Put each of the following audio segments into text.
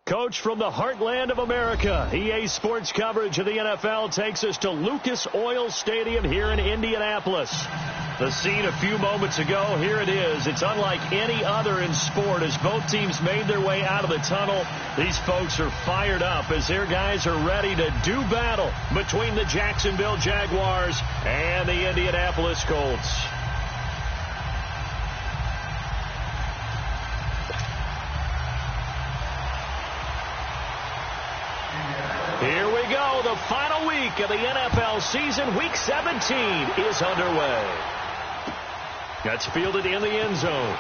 Coach from the heartland of America, EA Sports coverage of the NFL takes us to Lucas Oil Stadium here in Indianapolis. The scene a few moments ago, here it is. It's unlike any other in sport as both teams made their way out of the tunnel. These folks are fired up as their guys are ready to do battle between the Jacksonville Jaguars and the Indianapolis Colts. Here we go. The final week of the NFL season. Week 17 is underway. That's fielded in the end zone.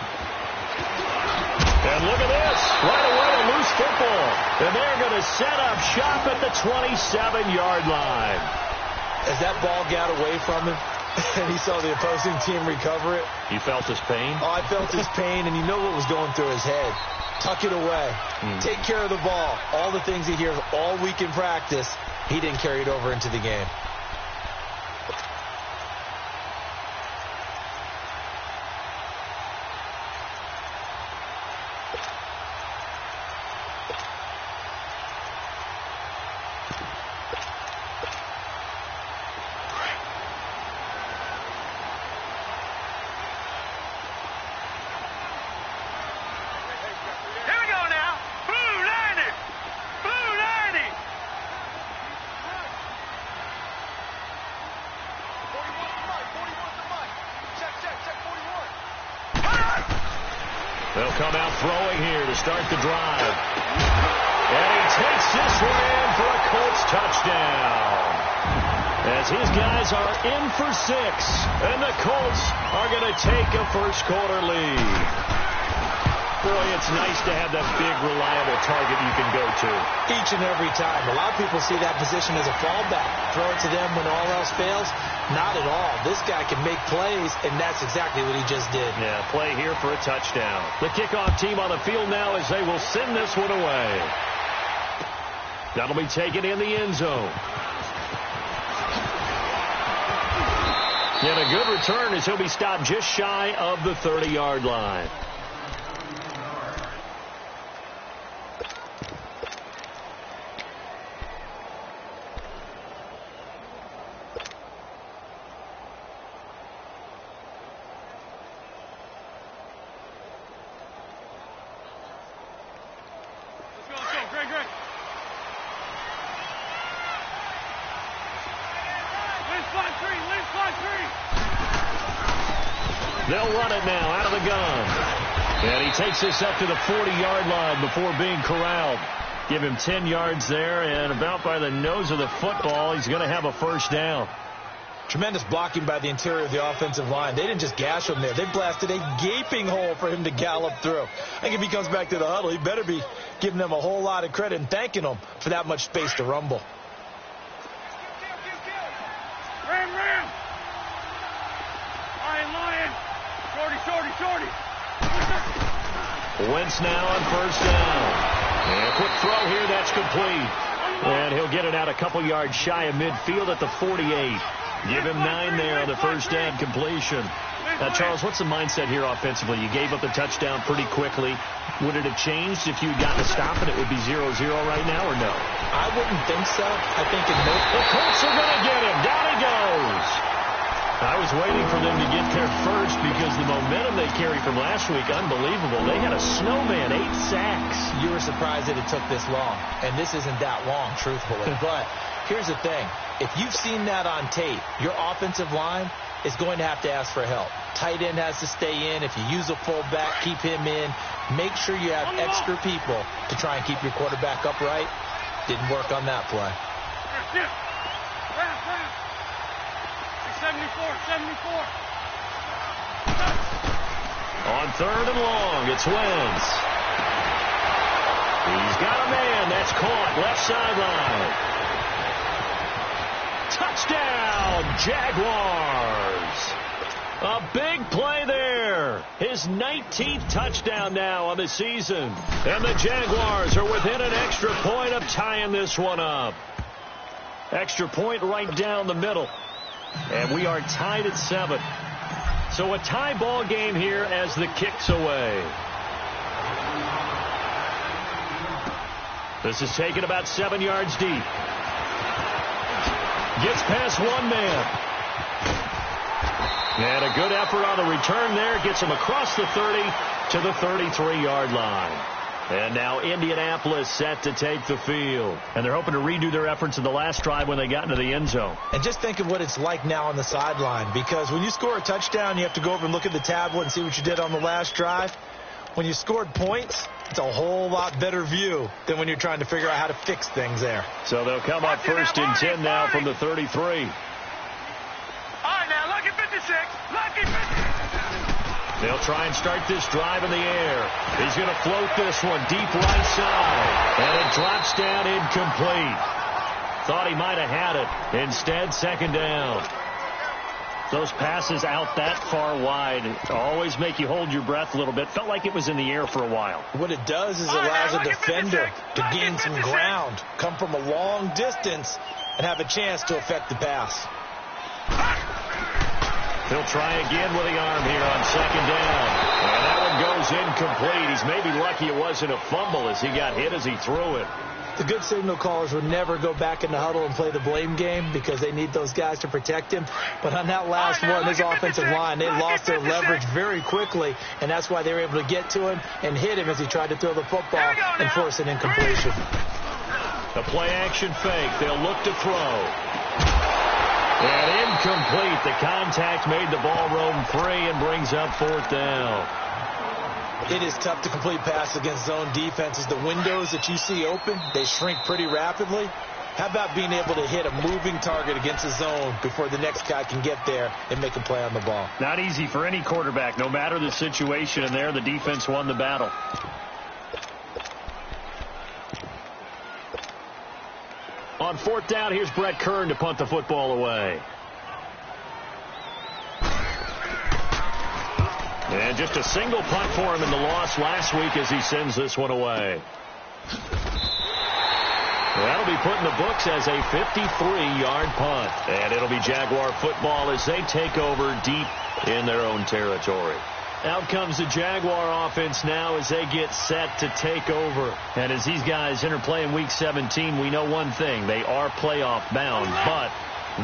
And look at this. Right away, a loose football. And they're going to set up shop at the 27-yard line. As that ball got away from him, and he saw the opposing team recover it. You felt his pain? Oh, I felt his pain, and you know what was going through his head. Tuck it away. Take care of the ball. All the things he hears all week in practice, he didn't carry it over into the game. They'll come out throwing here to start the drive. And he takes this one in for a Colts touchdown. As his guys are in for 6. And the Colts are going to take a first quarter lead. Boy, it's nice to have that big, reliable target you can go to. Each and every time. A lot of people see that position as a fallback. Throw it to them when all else fails. Not at all. This guy can make plays, and that's exactly what he just did. Yeah, play here for a touchdown. The kickoff team on the field now as they will send this one away. That'll be taken in the end zone. And a good return as he'll be stopped just shy of the 30-yard line. They'll run it now out of the gun. And he takes this up to the 40-yard line before being corralled. Give him 10 yards there, and about by the nose of the football, he's going to have a first down. Tremendous blocking by the interior of the offensive line. They didn't just gash him there. They blasted a gaping hole for him to gallop through. I think if he comes back to the huddle, he better be giving them a whole lot of credit and thanking them for that much space to rumble. Ram! Lion! Shorty! Wentz now on first down. And a quick throw here, that's complete. And he'll get it out a couple yards shy of midfield at the 48. Give him 9 there on the first down completion. Now, Charles, what's the mindset here offensively? You gave up the touchdown pretty quickly. Would it have changed if you'd gotten a stop and it would be 0-0 right now, or no? I wouldn't think so. I think in most... The Colts are going to get him. Down he goes. I was waiting for them to get there first because the momentum they carried from last week, unbelievable. They had a snowman, 8 sacks. You were surprised that it took this long, and this isn't that long, truthfully. But here's the thing. If you've seen that on tape, your offensive line is going to have to ask for help. Tight end has to stay in. If you use a fullback, keep him in. Make sure you have extra people to try and keep your quarterback upright. Didn't work on that play. 74. On third and long, it's Wentz. He's got a man. That's caught. Left sideline. Touchdown, Jaguars. A big play there. His 19th touchdown now on the season. And the Jaguars are within an extra point of tying this one up. Extra point right down the middle. And we are tied at 7. So a tie ball game here as the kick's away. This is taken about 7 yards deep. Gets past one man. And a good effort on the return there. Gets him across the 30 to the 33-yard line. And now Indianapolis set to take the field. And they're hoping to redo their efforts in the last drive when they got into the end zone. And just think of what it's like now on the sideline. Because when you score a touchdown, you have to go over and look at the tablet and see what you did on the last drive. When you scored points, it's a whole lot better view than when you're trying to figure out how to fix things there. So they'll come up first and 10 now from the 33. All right, now, lucky 56. Lucky 56. They'll try and start this drive in the air. He's going to float this one deep right side. And it drops down incomplete. Thought he might have had it. Instead, second down. Those passes out that far wide always make you hold your breath a little bit. Felt like it was in the air for a while. What it does is it allows a defender to gain some ground, come from a long distance, and have a chance to affect the pass. He'll try again with the arm here on second down. And that one goes incomplete. He's maybe lucky it wasn't a fumble as he got hit as he threw it. The good signal callers would never go back in the huddle and play the blame game because they need those guys to protect him. But on that last one, his offensive line, they lost their leverage very quickly, and that's why they were able to get to him and hit him as he tried to throw the football and force an incompletion. The play-action fake. They'll look to throw. And incomplete. The contact made the ball roam free and brings up fourth down. It is tough to complete passes against zone defenses. The windows that you see open, they shrink pretty rapidly. How about being able to hit a moving target against a zone before the next guy can get there and make a play on the ball? Not easy for any quarterback, no matter the situation. And there, the defense won the battle. On fourth down, here's Brett Kern to punt the football away. And just a single punt for him in the loss last week as he sends this one away. That'll be put in the books as a 53-yard punt. And it'll be Jaguar football as they take over deep in their own territory. Out comes the Jaguar offense now as they get set to take over. And as these guys interplay in Week 17, we know one thing. They are playoff bound, but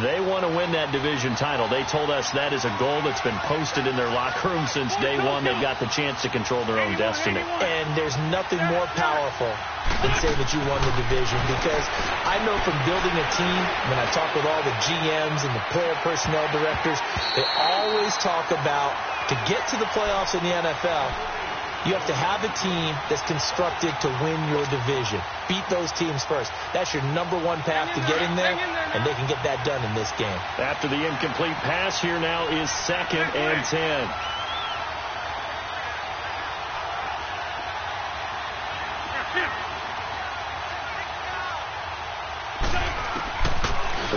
they want to win that division title. They told us that is a goal that's been posted in their locker room since day one. They've got the chance to control their own destiny. And there's nothing more powerful than saying that you won the division, because I know from building a team, when I talk with all the GMs and the player personnel directors, they always talk about to get to the playoffs in the NFL, you have to have a team that's constructed to win your division. Beat those teams first. That's your number one path to getting there, and they can get that done in this game. After the incomplete pass, here now is second and 10.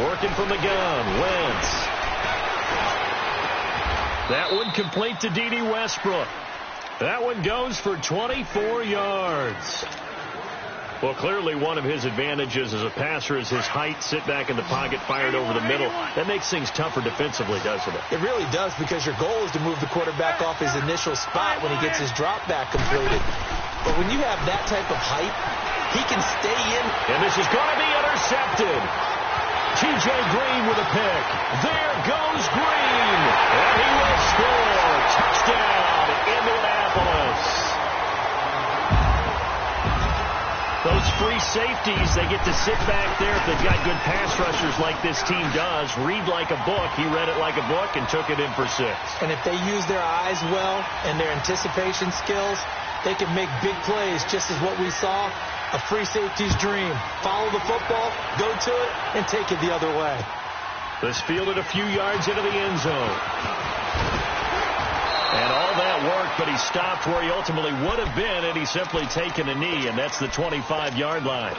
Working from the gun, Wentz. That one complete to D.D. Westbrook. That one goes for 24 yards. Well, clearly one of his advantages as a passer is his height. Sit back in the pocket, fired over the middle. That makes things tougher defensively, doesn't it? It really does, because your goal is to move the quarterback off his initial spot when he gets his drop back completed. But when you have that type of height, he can stay in. And this is going to be intercepted. T.J. Green with a pick. There goes Green. And he will score. Touchdown, Indianapolis. Those free safeties, they get to sit back there if they've got good pass rushers like this team does. Read like a book. He read it like a book and took it in for 6. And if they use their eyes well and their anticipation skills, they can make big plays, just as what we saw. A free safety's dream. Follow the football, go to it, and take it the other way. This fielded a few yards into the end zone. And all that worked, but he stopped where he ultimately would have been, and he's simply taken a knee, and that's the 25-yard line.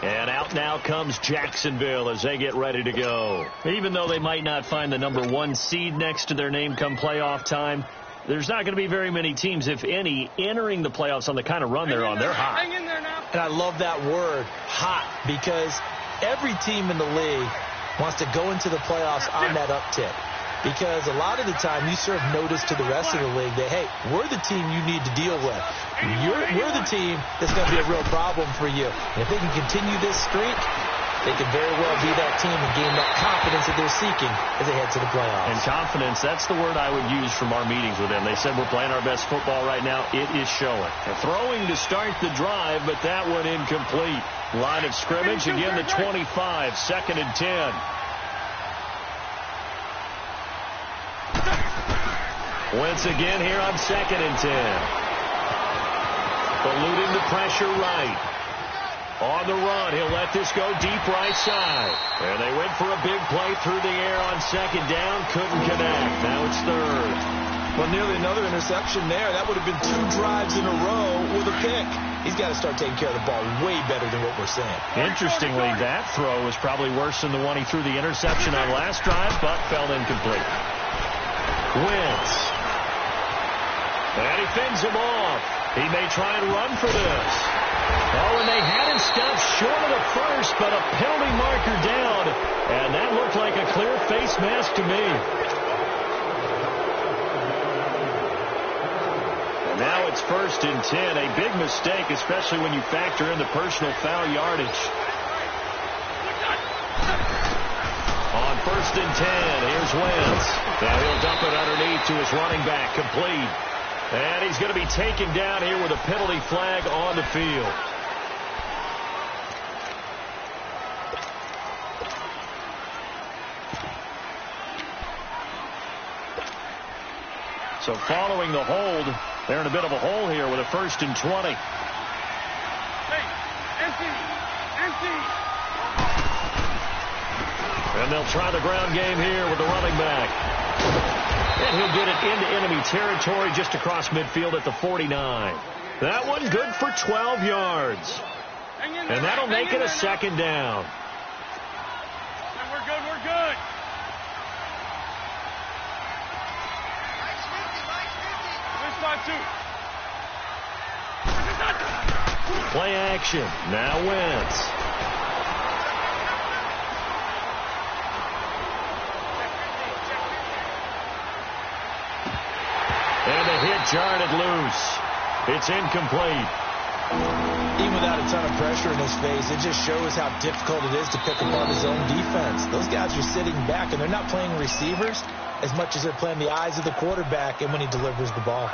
And out now comes Jacksonville as they get ready to go. Even though they might not find the number 1 seed next to their name come playoff time, there's not going to be very many teams, if any, entering the playoffs on the kind of run they're on. They're hot. Hang in there now. And I love that word, hot, because every team in the league wants to go into the playoffs on that uptick. Because a lot of the time you serve notice to the rest of the league that, hey, we're the team you need to deal with. We're the team that's going to be a real problem for you. And if they can continue this streak, they could very well be that team and gain that confidence that they're seeking as they head to the playoffs. And confidence, that's the word I would use from our meetings with them. They said we're playing our best football right now. It is showing. They're throwing to start the drive, but that one incomplete. Line of scrimmage, again the 25, 2nd and 10. Once again here on 2nd and 10. Eluding the pressure right. On the run, he'll let this go deep right side. And they went for a big play through the air on 2nd down. Couldn't connect. Now it's 3rd. Well, nearly another interception there. That would have been 2 drives in a row with a pick. He's got to start taking care of the ball way better than what we're saying. Interestingly, that throw was probably worse than the one he threw the interception on last drive, but fell incomplete. Wentz. And he fends him off. He may try and run for this. Oh, and they had him stopped short of the first, but a penalty marker down. And that looked like a clear face mask to me. And now it's 1st and 10. A big mistake, especially when you factor in the personal foul yardage. On 1st and 10, here's Wentz. Now he'll dump it underneath to his running back, complete. And he's going to be taken down here with a penalty flag on the field. So following the hold, they're in a bit of a hole here with a 1st and 20. Empty. And they'll try the ground game here with the running back. And he'll get it into enemy territory just across midfield at the 49. That one good for 12 yards. And that'll make it a 2nd down. We're good. This spot 2. Play action. Now Wentz. And the hit jarred it loose. It's incomplete. Even without a ton of pressure in his face, it just shows how difficult it is to pick apart his own defense. Those guys are sitting back, and they're not playing receivers as much as they're playing the eyes of the quarterback and when he delivers the ball.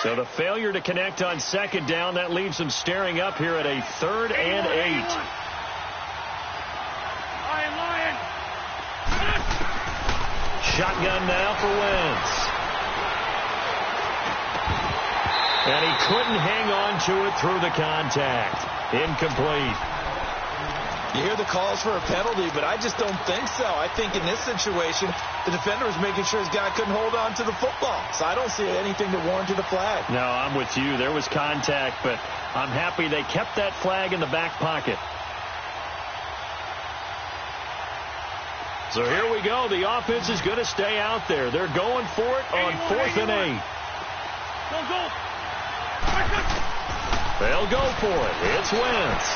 So the failure to connect on 2nd down, that leaves them staring up here at a 3rd and 8. Lion. Shotgun now for Wentz. And he couldn't hang on to it through the contact. Incomplete. You hear the calls for a penalty, but I just don't think so. I think in this situation, the defender was making sure his guy couldn't hold on to the football. So I don't see anything that warranted a flag. No, I'm with you. There was contact, but I'm happy they kept that flag in the back pocket. So here we go. The offense is going to stay out there. They're going for it on 4th and 8. Go. They'll go for it. It's Wentz.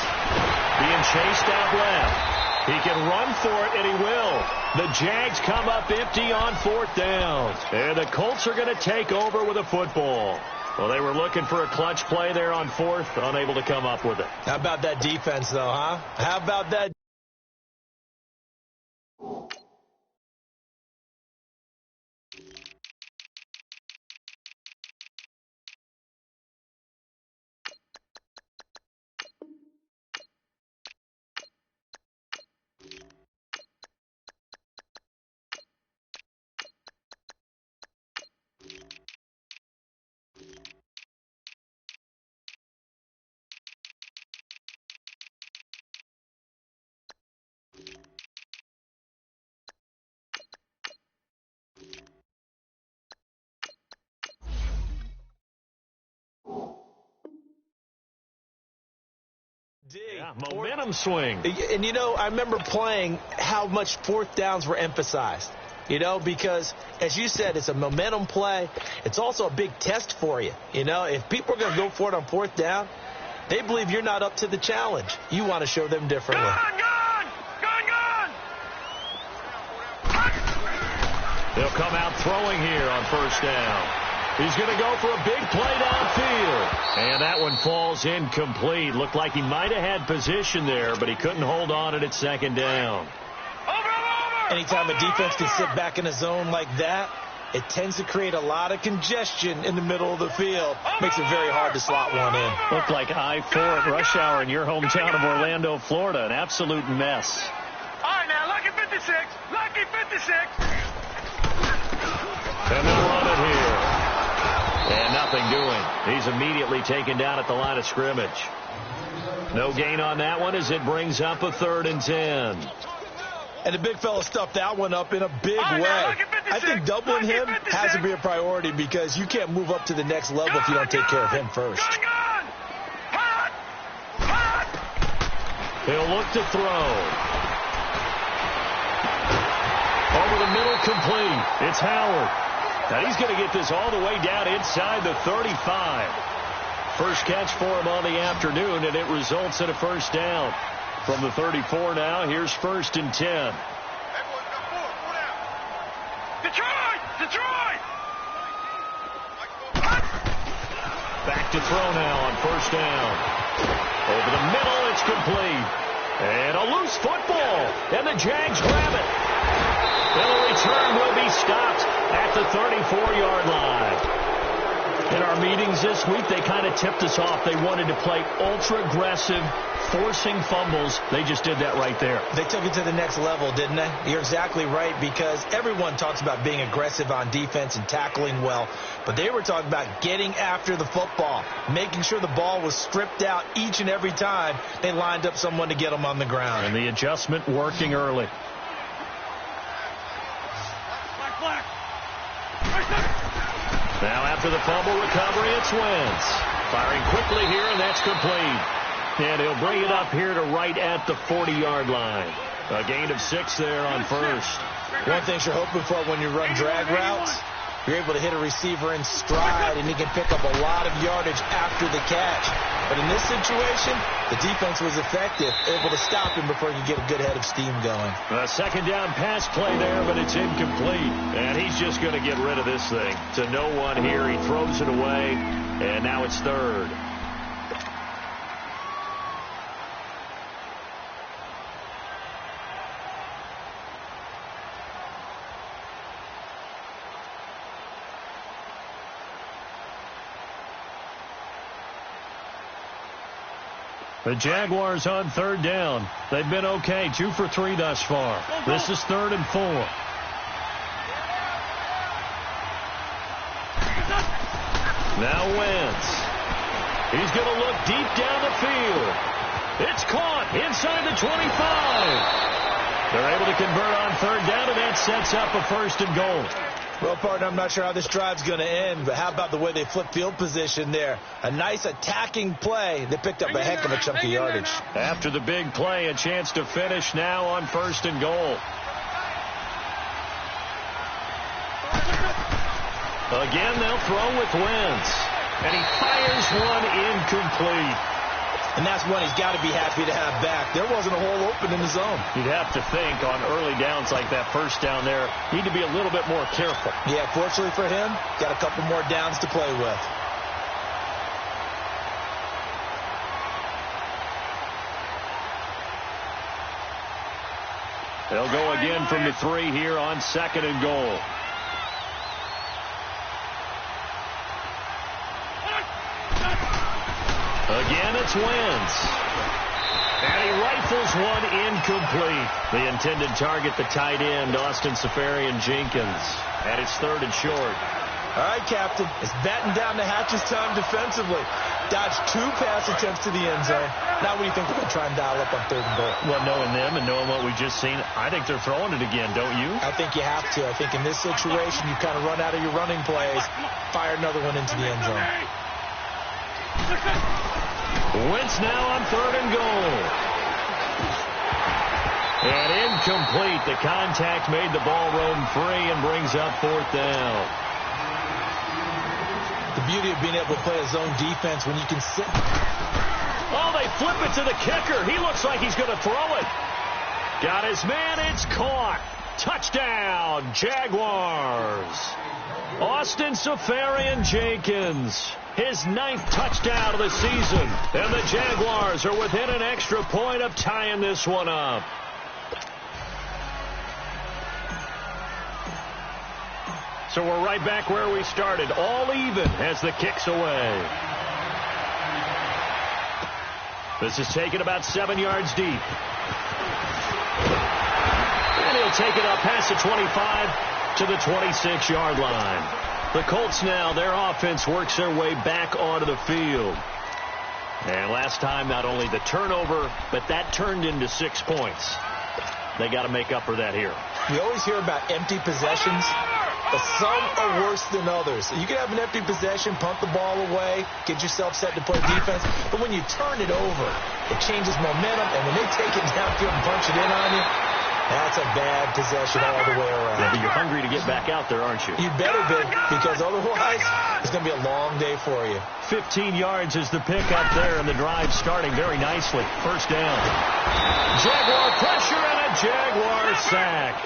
Being chased out left. He can run for it, and he will. The Jags come up empty on 4th down. And the Colts are going to take over with a football. Well, they were looking for a clutch play there on 4th, unable to come up with it. How about that defense, though, huh? How about that Yeah, momentum swing. And, you know, I remember playing how much fourth downs were emphasized, you know, because, as you said, it's a momentum play. It's also a big test for you. You know, if people are going to go for it on fourth down, they believe you're not up to the challenge. You want to show them differently. Gone! They'll come out throwing here on first down. He's going to go for a big play downfield. And that one falls incomplete. Looked like he might have had position there, but he couldn't hold on at second down. Anytime a defense can sit back in a zone like that, it tends to create a lot of congestion in the middle of the field. Makes it very hard to slot one in. Looked like I-4 at rush hour in your hometown of Orlando, Florida. An absolute mess. All right, now, lucky 56. Lucky 56. And they'll run it here. And nothing doing. He's immediately taken down at the line of scrimmage. No gain on that one as it brings up a 3rd and 10. And the big fella stuffed that one up in a big way. I think doubling him has to be a priority because you can't move up to the next level if you don't take care of him first. He'll look to throw. Over the middle, complete. It's Howard. Now he's going to get this all the way down inside the 35. First catch for him on the afternoon, and it results in a first down. From the 34 now, here's 1st and 10. Detroit! Back to throw now on first down. Over the middle, it's complete. And a loose football. And the Jags grab it. And the return will be stopped at the 34-yard line. In our meetings this week, they kind of tipped us off. They wanted to play ultra-aggressive, forcing fumbles. They just did that right there. They took it to the next level, didn't they? You're exactly right, because everyone talks about being aggressive on defense and tackling well, but they were talking about getting after the football, making sure the ball was stripped out each and every time they lined up someone to get them on the ground. And the adjustment working early. Now after the fumble recovery, it's Wentz. Firing quickly here, and that's complete. And he'll bring it up here to right at the 40-yard line. A gain of 6 there on first. One thing you're hoping for when you run drag routes, you're able to hit a receiver in stride, and he can pick up a lot of yardage after the catch. But in this situation, the defense was effective, able to stop him before he could get a good head of steam going. A second down pass play there, but it's incomplete. And he's just going to get rid of this thing. To no one here, he throws it away, and now it's 3rd. The Jaguars on 3rd down. They've been okay, 2 for 3 thus far. This is 3rd and 4. Now Wentz. He's going to look deep down the field. It's caught inside the 25. They're able to convert on 3rd down, and that sets up a 1st and goal. Well, partner, I'm not sure how this drive's going to end, but how about the way they flip field position there? A nice attacking play. They picked up a heck of a chunk of yardage. After the big play, a chance to finish now on 1st and goal. Again, they'll throw with Wentz. And he fires one incomplete. And that's one he's got to be happy to have back. There wasn't a hole open in the zone. You'd have to think on early downs like that, first down there, need to be a little bit more careful. Yeah, fortunately for him, got a couple more downs to play with. They'll go again from the 3 here on 2nd and goal. Again, it's Wentz. And he rifles one incomplete. The intended target, the tight end, Austin Safarian-Jenkins. And it's 3rd and short. All right, Captain. It's batten down the hatches time defensively. Dodged 2 pass attempts to the end zone. Now what do you think they're going to try and dial up on 3rd and goal? Well, knowing them and knowing what we've just seen, I think they're throwing it again, don't you? I think you have to. I think in this situation, you kind of run out of your running plays, fire another one into the end zone. Wentz now on 3rd and goal. And incomplete. The contact made the ball roam free and brings up 4th down. The beauty of being able to play a zone defense when you can sit. Oh, they flip it to the kicker. He looks like he's going to throw it. Got his man. It's caught. Touchdown, Jaguars. Austin Seferian-Jenkins, his 9th touchdown of the season. And the Jaguars are within an extra point of tying this one up. So we're right back where we started, all even as the kick's away. This is taken about 7 yards deep. And he'll take it up past the 25 to the 26-yard line. The Colts now, their offense works their way back onto the field. And last time, not only the turnover, but that turned into 6 points. They got to make up for that here. We always hear about empty possessions, but some are worse than others. You can have an empty possession, punt the ball away, get yourself set to play defense, but when you turn it over, it changes momentum, and when they take it downfield and punch it in on you, that's a bad possession all the way around. Yeah, but you're hungry to get back out there, aren't you? You better be, because otherwise it's going to be a long day for you. 15 yards is the pickup there, and the drive starting very nicely. 1st down. Jaguar pressure and a Jaguar sack.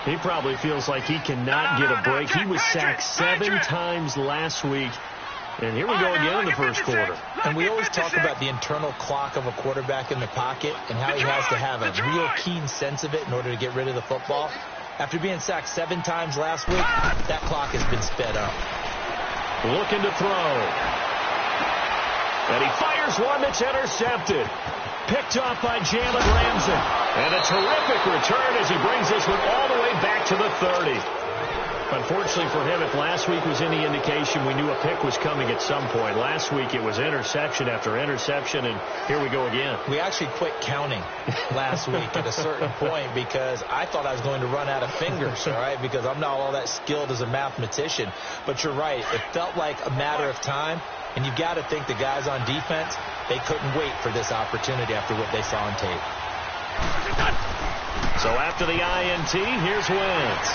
He probably feels like he cannot get a break. He was sacked 7 times last week. And here we go again in the first quarter. And we always talk about the internal clock of a quarterback in the pocket and how he has to have a real keen sense of it in order to get rid of the football. After being sacked 7 times last week, that clock has been sped up. Looking to throw. And he fires one that's intercepted. Picked off by Jalen Ramsey. And a terrific return as he brings this one all the way back to the 30. Unfortunately for him, if last week was any indication, we knew a pick was coming at some point. Last week it was interception after interception, and here we go again. We actually quit counting last week at a certain point because I thought I was going to run out of fingers, all right, because I'm not all that skilled as a mathematician. But you're right. It felt like a matter of time, and you've got to think the guys on defense, they couldn't wait for this opportunity after what they saw on tape. So after the INT, here's Wentz.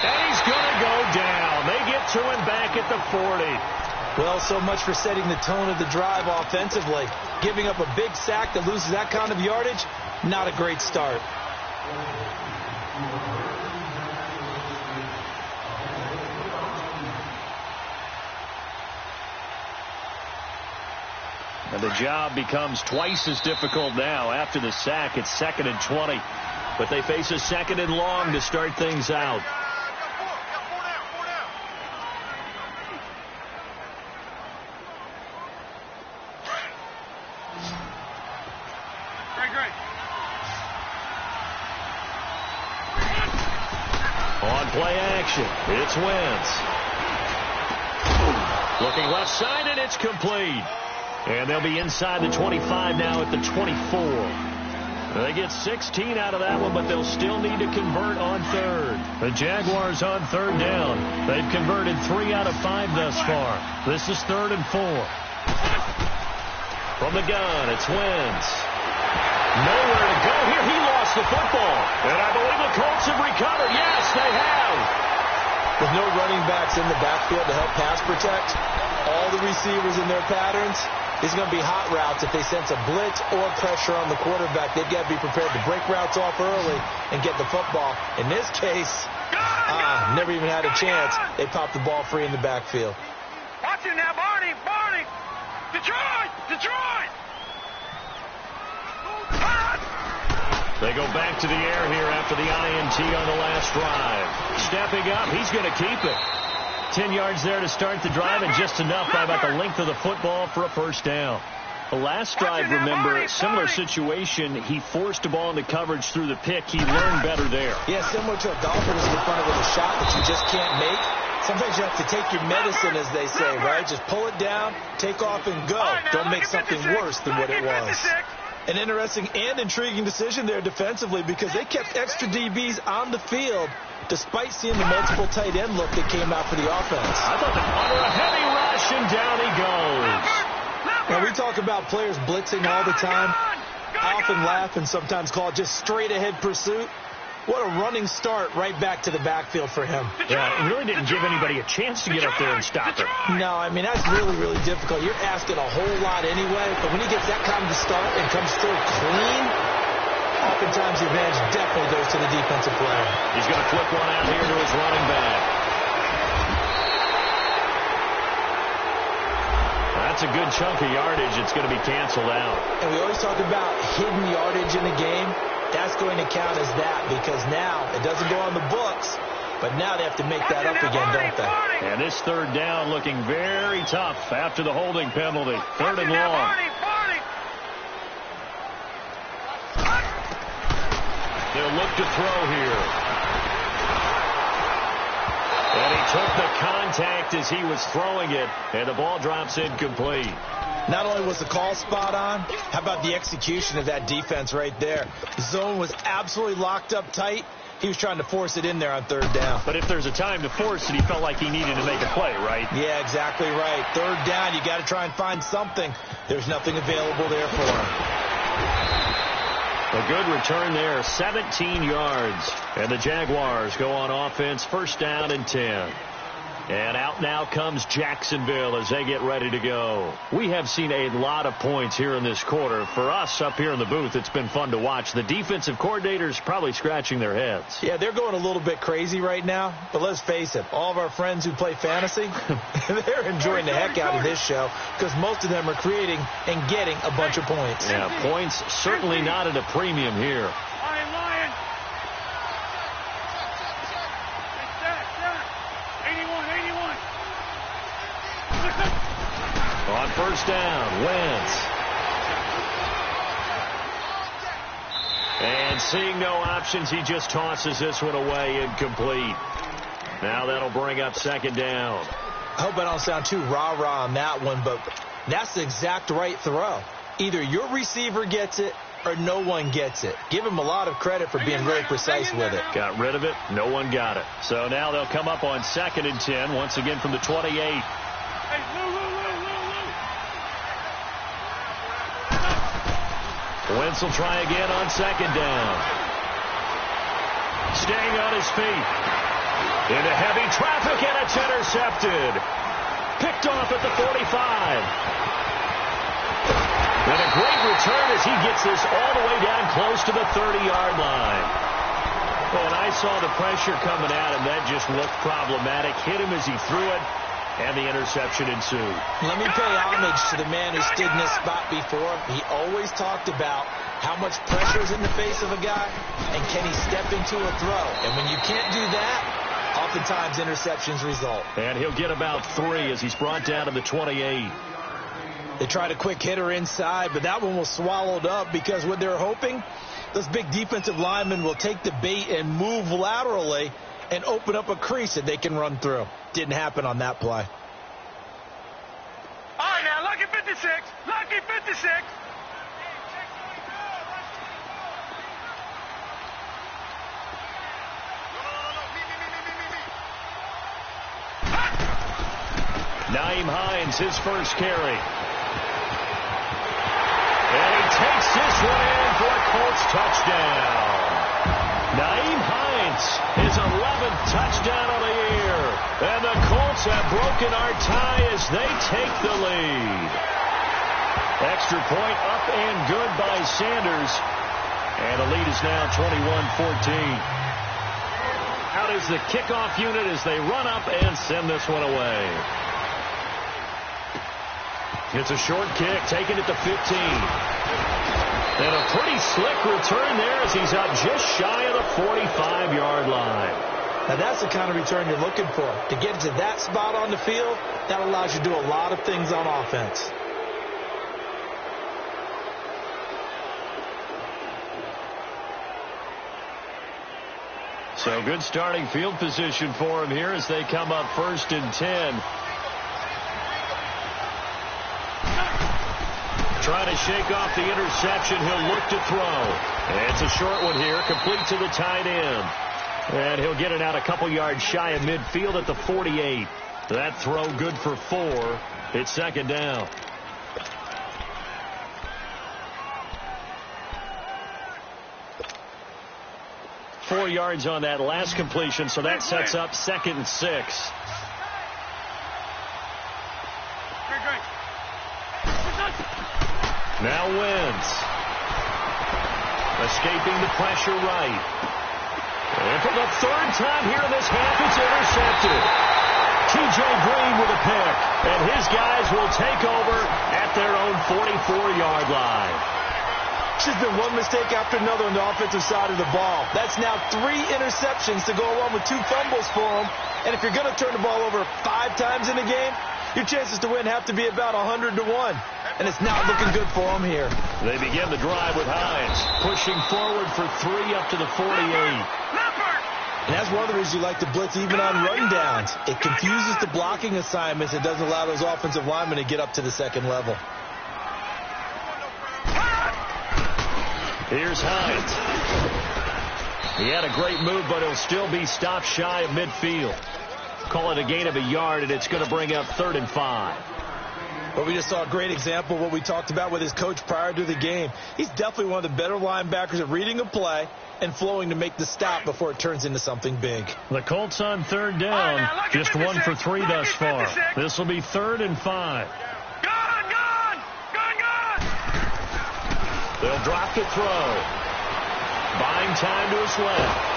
And he's going to go down. They get to him back at the 40. Well, so much for setting the tone of the drive offensively. Giving up a big sack that loses that kind of yardage, not a great start. And the job becomes twice as difficult now. After the sack, it's 2nd and 20. But they face a 2nd and long to start things out. On play action, it's Wentz. Looking left side, and it's complete. And they'll be inside the 25 now at the 24. They get 16 out of that one, but they'll still need to convert on 3rd. The Jaguars on 3rd down. They've converted 3 out of 5 thus far. This is 3rd and 4. From the gun, it's Wentz. Nowhere to go here. He lost the football. And I believe the Colts have recovered. Yes, they have. With no running backs in the backfield to help pass protect, all the receivers in their patterns, it's going to be hot routes. If they sense a blitz or pressure on the quarterback, they've got to be prepared to break routes off early and get the football. In this case, never even had a chance. They popped the ball free in the backfield. Watch it now, Barney! Barney! Detroit! Detroit! They go back to the air here after the INT on the last drive. Stepping up, he's going to keep it. 10 yards there to start the drive, and just enough by about the length of the football for a 1st down. The last drive, remember, similar situation. He forced a ball into coverage through the pick. He learned better there. Yeah, similar to a golfer who's in front of with a shot that you just can't make. Sometimes you have to take your medicine, as they say, right? Just pull it down, take off, and go. Don't make something worse than what it was. An interesting and intriguing decision there defensively because they kept extra DBs on the field despite seeing the multiple tight end look that came out for the offense. I thought under a heavy rush, and down he goes. Now, we talk about players blitzing all the time. I often laugh and sometimes call it just straight-ahead pursuit. What a running start right back to the backfield for him. Yeah, it really didn't give anybody a chance to get up there and stop it. No, I mean, that's really, really difficult. You're asking a whole lot anyway, but when he gets that kind of a start and comes through clean, oftentimes the advantage definitely goes to the defensive player. He's going to flip one out here to his running back. That's a good chunk of yardage. It's going to be canceled out. And we always talk about hidden yardage in the game. That's going to count as that because now it doesn't go on the books, but now they have to make that up again, don't they? And this third down looking very tough after the holding penalty. Third and long. They'll look to throw here. And he took the contact as he was throwing it, and the ball drops incomplete. Not only was the call spot on, how about the execution of that defense right there? The zone was absolutely locked up tight. He was trying to force it in there on third down. But if there's a time to force it, he felt like he needed to make a play, right? Yeah, exactly right. Third down, you got to try and find something. There's nothing available there for him. A good return there, 17 yards. And the Jaguars go on offense, first down and 10. And out now comes Jacksonville as they get ready to go. We have seen a lot of points here in this quarter. For us up here in the booth, it's been fun to watch. The defensive coordinators probably scratching their heads. Yeah, they're going a little bit crazy right now. But let's face it, all of our friends who play fantasy, they're enjoying the heck out of this show because most of them are creating and getting a bunch of points. Yeah, points certainly not at a premium here. On first down, Wentz. And seeing no options, he just tosses this one away, incomplete. Now that'll bring up second down. I hope I don't sound too rah-rah on that one, but that's the exact right throw. Either your receiver gets it or no one gets it. Give him a lot of credit for being really precise with it. Got rid of it. No one got it. So now they'll come up on second and 10, once again from the 28. Wentz will try again on second down. Staying on his feet. Into heavy traffic, and it's intercepted. Picked off at the 45. And a great return as he gets this all the way down close to the 30-yard line. Well, and I saw the pressure coming at him. That just looked problematic. Hit him as he threw it. And the interception ensued. Let me pay homage to the man who stood in this spot before. He always talked about how much pressure is in the face of a guy, and can he step into a throw. And when you can't do that, oftentimes interceptions result. And he'll get about 3 as he's brought down to the 28. They tried a quick hitter inside, but that one was swallowed up because what they're hoping, those big defensive linemen will take the bait and move laterally and open up a crease that they can run through. Didn't happen on that play. All right, now, lucky 56. Lucky 56. Nyheim Hines, his first carry. And he takes this one in for a Colts touchdown. Nyheim Hines, his 11th touchdown of the year. And the Colts have broken our tie as they take the lead. Extra point up and good by Sanders. And the lead is now 21-14. Out is the kickoff unit as they run up and send this one away. It's a short kick, taken at the 15. And a pretty slick return there as he's up just shy of the 45-yard line. Now that's the kind of return you're looking for. To get to that spot on the field, that allows you to do a lot of things on offense. So good starting field position for him here as they come up first and 10. Trying to shake off the interception. He'll look to throw. And it's a short one here, complete to the tight end. And he'll get it out a couple yards shy of midfield at the 48. That throw good for 4. It's second down. 44 yards on that last completion, so that sets up 2nd and 6. Now Wentz. Escaping the pressure right. And for the 3rd time here in this half, it's intercepted. T.J. Green with a pick, and his guys will take over at their own 44-yard line. It's just been one mistake after another on the offensive side of the ball. That's now 3 interceptions to go along with 2 fumbles for them. And if you're going to turn the ball over 5 times in a game, your chances to win have to be about 100 to 1. And it's not looking good for them here. They begin the drive with Hines, pushing forward for 3 up to the 48. And that's one of the reasons you like to blitz even on run downs. It confuses the blocking assignments. It doesn't allow those offensive linemen to get up to the 2nd level. Here's Hines. He had a great move, but he'll still be stopped shy of midfield. Call it a gain of a yard, and it's going to bring up 3rd and 5. But we just saw a great example of what we talked about with his coach prior to the game. He's definitely one of the better linebackers at reading a play and flowing to make the stop before it turns into something big. The Colts on 3rd down, just 1 for 3 thus far. This will be 3rd and 5. Gone! They'll drop to throw. Buying time to his left.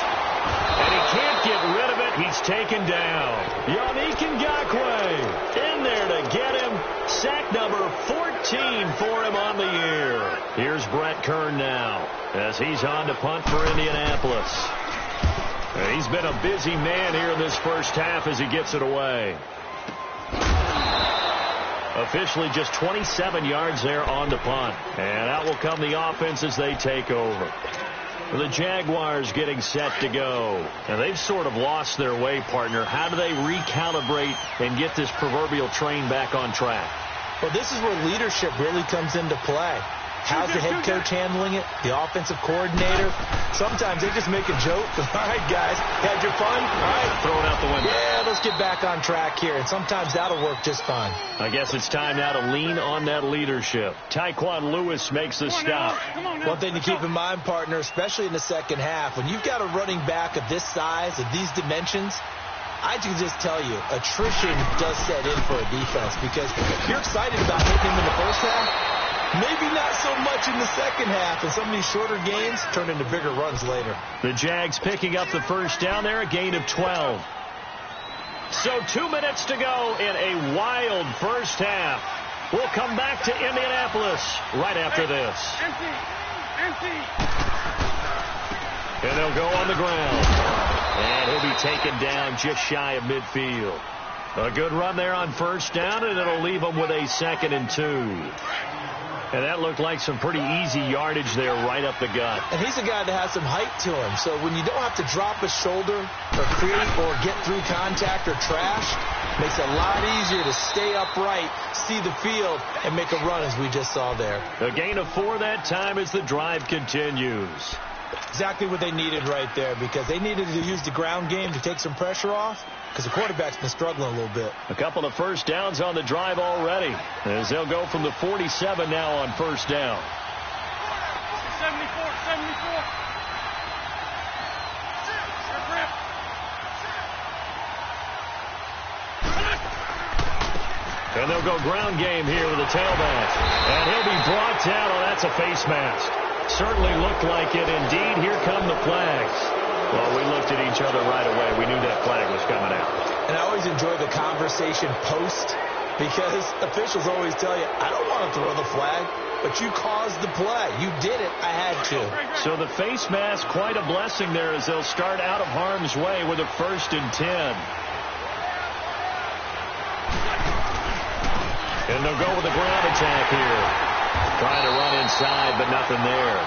And he can't get rid of it. He's taken down. Yannick Ngakoue in there to get him. Sack number 14 for him on the year. Here's Brett Kern now as he's on to punt for Indianapolis. And he's been a busy man here in this first half as he gets it away. Officially just 27 yards there on the punt. And out will come the offense as they take over. The Jaguars getting set to go. And they've sort of lost their way, partner. How do they recalibrate and get this proverbial train back on track? Well, this is where leadership really comes into play. How's the head coach handling it? The offensive coordinator? Sometimes they just make a joke. All right, guys, had your fun? All right. Throw it out the window. Yeah, let's get back on track here. And sometimes that'll work just fine. I guess it's time now to lean on that leadership. Tyquan Lewis makes the stop. One thing to keep in mind, partner, especially in the second half, when you've got a running back of this size, of these dimensions, I can just tell you, attrition does set in for a defense because you're excited about hitting him in the first half. Maybe not so much in the second half, and some of these shorter gains turn into bigger runs later. The Jags picking up the first down there, a gain of 12. So 2 minutes to go in a wild first half. We'll come back to Indianapolis right after this. Empty. And they'll go on the ground. And he'll be taken down just shy of midfield. A good run there on first down, and it'll leave them with a 2nd and 2. And that looked like some pretty easy yardage there right up the gut. And he's a guy that has some height to him. So when you don't have to drop a shoulder or create or get through contact or trash, makes it a lot easier to stay upright, see the field, and make a run as we just saw there. A gain of 4 that time as the drive continues. Exactly what they needed right there because they needed to use the ground game to take some pressure off because the quarterback's been struggling a little bit. A couple of first downs on the drive already as they'll go from the 47 now on first down. 74. And they'll go ground game here with a tailback. And he'll be brought down. Oh, that's a face mask. Certainly looked like it. Indeed, here come the flags. Well, we looked at each other right away. We knew that flag was coming out. And I always enjoy the conversation post because officials always tell you, I don't want to throw the flag, but you caused the play. You did it. I had to. So the face mask, quite a blessing there as they'll start out of harm's way with a 1st and 10. And they'll go with a ground attack here. Trying to run inside, but nothing there.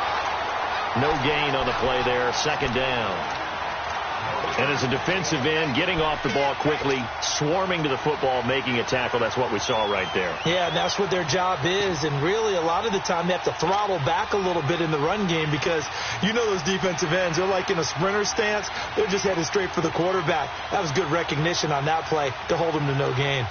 No gain on the play there. 2nd down. And as a defensive end, getting off the ball quickly, swarming to the football, making a tackle. That's what we saw right there. Yeah, and that's what their job is. And really, a lot of the time, they have to throttle back a little bit in the run game because you know those defensive ends, they're like in a sprinter stance. They're just headed straight for the quarterback. That was good recognition on that play to hold them to no gain.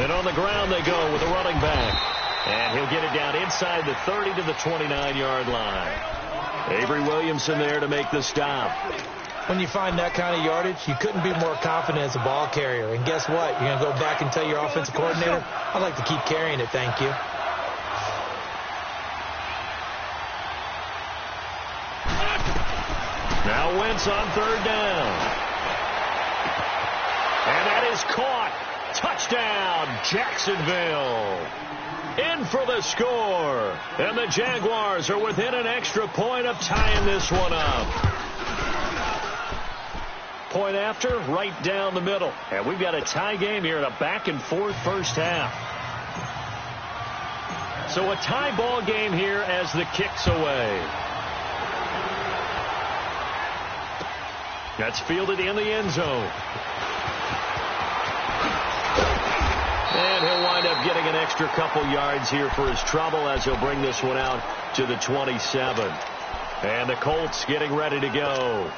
And on the ground they go with a running back. And he'll get it down inside the 30 to the 29-yard line. Avery Williamson there to make the stop. When you find that kind of yardage, you couldn't be more confident as a ball carrier. And guess what? You're going to go back and tell your offensive coordinator, I'd like to keep carrying it, thank you. Now Wentz on third down. And that is caught. Touchdown, Jacksonville. In for the score. And the Jaguars are within an extra point of tying this one up. Point after, right down the middle. And we've got a tie game here in a back-and-forth first half. So a tie ball game here as the kick's away. That's fielded in the end zone. And he'll wind up getting an extra couple yards here for his trouble as he'll bring this one out to the 27. And the Colts getting ready to go.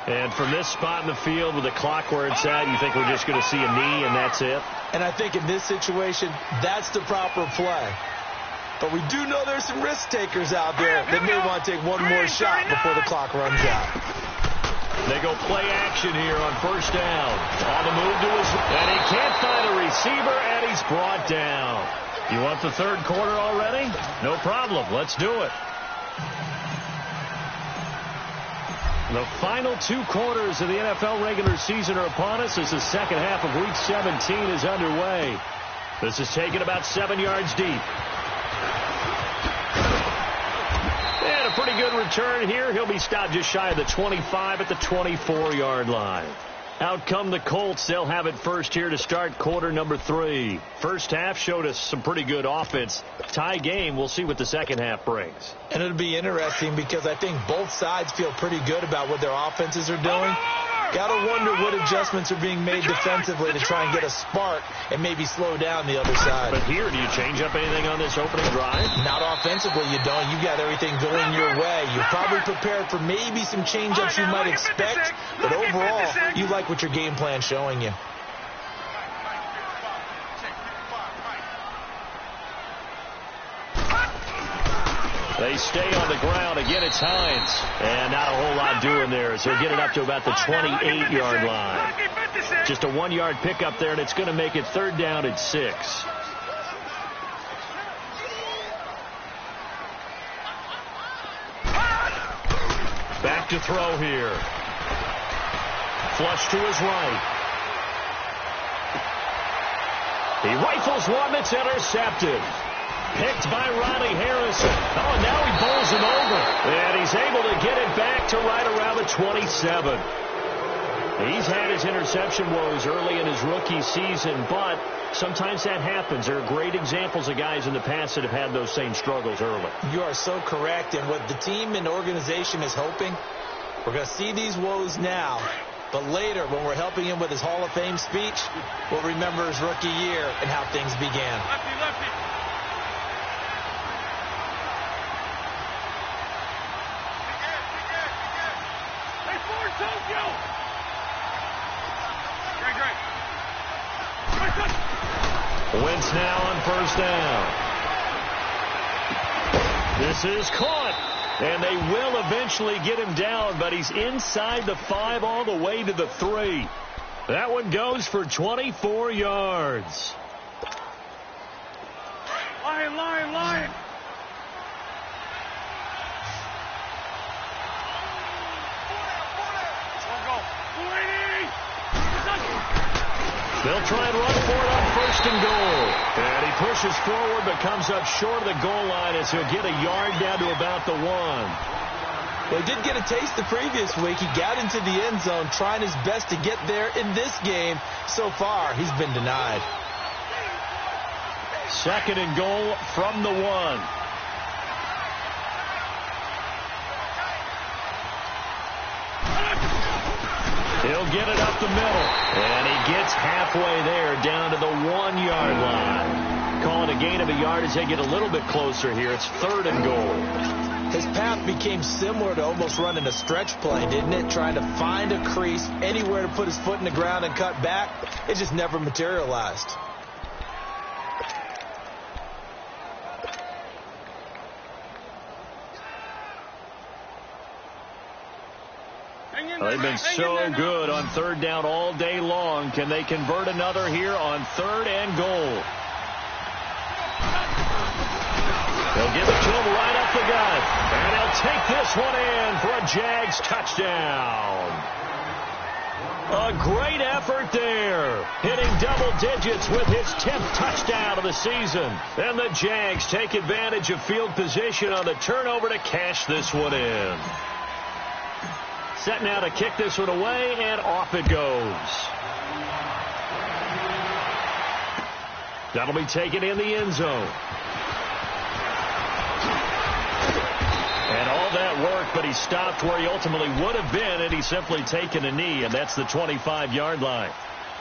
And from this spot in the field with the clock where it's at, you think we're just going to see a knee and that's it? And I think in this situation, that's the proper play. But we do know there's some risk takers out there that may want to take one more shot before the clock runs out. They go play action here on first down. On the move to his... And he can't find a receiver, and he's brought down. You want the third quarter already? No problem. Let's do it. The final 2 quarters of the NFL regular season are upon us as the second half of Week 17 is underway. This is taken about 7 yards deep. And a pretty good return here. He'll be stopped just shy of the 25 at the 24-yard line. Out come the Colts. They'll have it first here to start quarter number 3. First half showed us some pretty good offense. Tie game. We'll see what the second half brings. And it'll be interesting because I think both sides feel pretty good about what their offenses are doing. Got to wonder what adjustments are being made defensively to try and get a spark and maybe slow down the other side. But here, do you change up anything on this opening drive? Not offensively, you don't. You got everything going your way. You're probably prepared for maybe some change-ups you might expect, but overall, you like what your game plan's showing you. They stay on the ground. Again, it's Hines. And not a whole lot doing there as he'll get it up to about the 28-yard line. Just a 1-yard pickup there, and it's going to make it third down at 6. Back to throw here. Flush to his right. He rifles one that's intercepted. Picked by Ronnie Harrison. Oh, and now he bowls him over. And he's able to get it back to right around the 27. He's had his interception woes early in his rookie season, but sometimes that happens. There are great examples of guys in the past that have had those same struggles early. You are so correct. And what the team and organization is hoping, we're going to see these woes now. But later, when we're helping him with his Hall of Fame speech, we'll remember his rookie year and how things began. Lefty, lefty. Wentz now on first down. This is caught. And they will eventually get him down, but he's inside the 5 all the way to the 3. That one goes for 24 yards. Lion, lion, lion. They'll try and run for it on first and goal. And he pushes forward but comes up short of the goal line as he'll get a yard down to about the 1. Well, he did get a taste the previous week. He got into the end zone trying his best to get there in this game. So far, he's been denied. Second and goal from the 1. He'll get it up the middle. And he gets halfway there down to the 1-yard line. Calling a gain of a yard as they get a little bit closer here. It's third and goal. His path became similar to almost running a stretch play, didn't it? Trying to find a crease, anywhere to put his foot in the ground and cut back. It just never materialized. Well, they've been so good on third down all day long. Can they convert another here on third and goal? They'll give it to him right up the gut. And they'll take this one in for a Jags touchdown. A great effort there. Hitting double digits with his 10th touchdown of the season. And the Jags take advantage of field position on the turnover to cash this one in. Set now to kick this one away, and off it goes. That'll be taken in the end zone. And all that work, but he stopped where he ultimately would have been, and he's simply taken a knee, and that's the 25-yard line.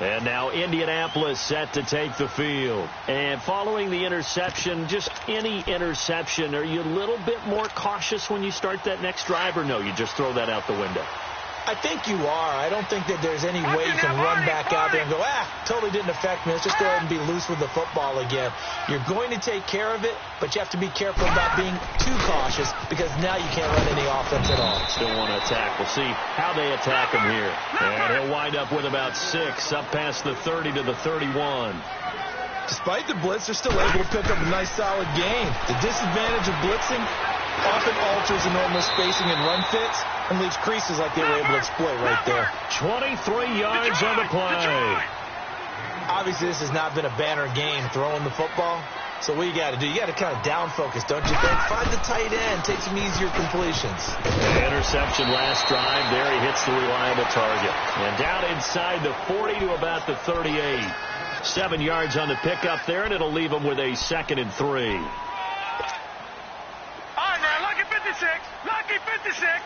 And now Indianapolis set to take the field. And following the interception, just any interception, are you a little bit more cautious when you start that next drive, or no, you just throw that out the window? I think you are. I don't think that there's any way you can run back out there and go, totally didn't affect me. Let's just go ahead and be loose with the football again. You're going to take care of it, but you have to be careful about being too cautious because now you can't run any offense at all. Still want to attack. We'll see how they attack him here. And he'll wind up with about 6 up past the 30 to the 31. Despite the blitz, they're still able to pick up a nice solid gain. The disadvantage of blitzing often alters the normal spacing and run fits and leaves creases like they were able to exploit right there. 23 yards on the play. Obviously, this has not been a banner game throwing the football. So what you got to do, you got to kind of down focus, don't you think? Find the tight end, take some easier completions. Interception last drive. There he hits the reliable target. And down inside the 40 to about the 38. 7 yards on the pickup there, and it'll leave him with a 2nd and 3. Lucky 56. Lucky 56.